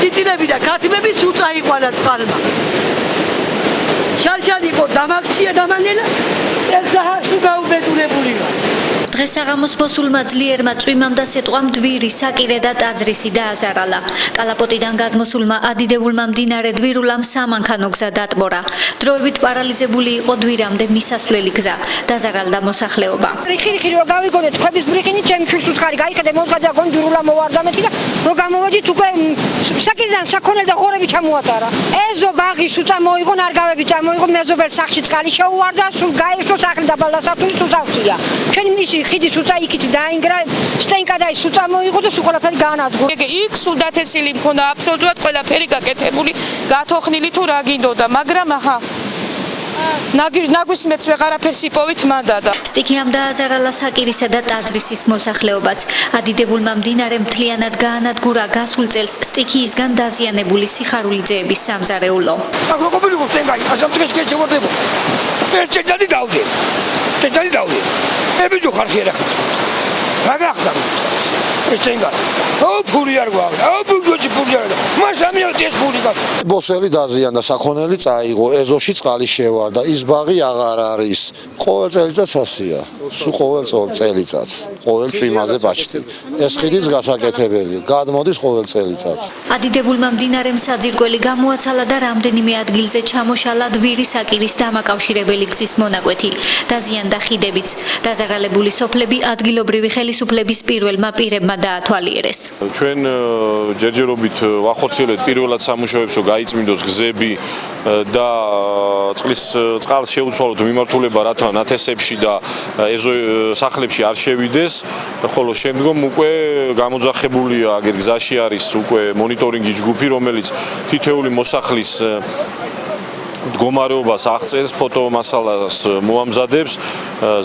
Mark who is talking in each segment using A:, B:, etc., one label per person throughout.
A: წიწილები და ქათმები სულ წაიყვანა წყალმა. შარშალი იყო დამაქცია დამანელა, წელსაჰარში გაუბედურებული ვარ.
B: დღეს საღამოს მოსულმა ძლიერმა წვიმამ და სიტყვამ დვირი, საკირე და ტაძრისი დააზარალა. კალაპოტიდან გადმოსულმა ადიდებულმა მდინარე დვირულამ სამანქანო გზა დატბორა. დროებით პარალიზებული იყო დვირამდე მისასვლელი გზა. დაზარალდა მოსახლეობა.
C: ხირი რომ გავიგონეთ ქვების ბრიხინი ჩემი შვილს უცხარი გაიხედე მოძღადა გონ დვირულა მოვარდა მეტი და რომ გამოვედით უკვე საკირიდან საქონელი და ღორები ჩამოატარა. ეზო ბაღი სუცა მოიღო ნარგავები წამოიღო მეზობელ სახში წყალი შეუვარდა სულ გაიხსო სახლი და ბალასაფული სუსავსია. ჩვენი მისი ხიდის უცა იქით დაინგრა სტენკა და ის უცა მოიღო და სულ ყველაფერი გაანადგო.
D: იქ სულ დათესილი მქონდა აბსოლუტურად ყველაფერი გაკეთებული, გათოხნილი თუ რა გინდოდა, მაგრამ აჰა ნაგვის მეც ვეღარაფერს იპოვით მანდადა.
B: სტიქიამ დააზარალა საკირისა და ტაძრისის მოსახლეობაც. ადიდებულმა მდინარემ მთლიანად გაანადგურა გასულ წელს სტიქიისგან დაზიანებული სიხარულიძეების სამზარეულო.
E: ბოსელი დაზიანდა, საქონელი წაიღო, ეზოში წყალი შევარდა, ის ბაღი აღარ არის. ყოველ წელიწადს ასია. სულ ყოველ წელიწადს, ყოველ წვიმაზე ბაჭდი. ეს ხიდიც გასაკეთებელი, გადმოდის ყოველ წელიწადს.
B: ადიდებულმა მდინარემ საძირკველი გამოაცალა და რამდენიმე ადგილზე ჩამოშალა დვირი საკირის დამაკავშირებელი გზის მონაკვეთი. დაზიანდა ხიდებიც. დაზარალებული სოფლები ადგილობრივი ხელისუფლების პირველმა პირებმა დაათვალიერეს.
F: ჩვენ ჯერჯერობით ვახორციელებთ პირველად სამუშაოებს, რომ გაიწმინდოს გზები და წყალს შეუცვალოთ მიმართულება, რათა ნათესებში და ეზო სახლებში არ შევიდეს, ხოლო შემდგომ უკვე გამოძახებულია, აგერ გზაში არის უკვე მონიტორინგი ჯგუფი, რომელიც თითეული მოსახლის მდგომარეობას აღწერს, ფოტომასალას მოამზადებს,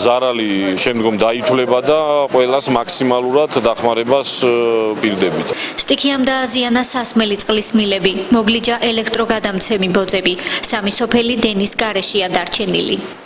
F: ზარალი შემდგომ დაითვლება და ყველას მაქსიმალურად დახმარებას პირდებით.
B: სტიქიამ დააზიანა სასმელი წყლის მილები, მოგლიჯა ელექტროგადამცემი ბოძები, სამი სოფელი დენის გარეშეა დარჩენილი.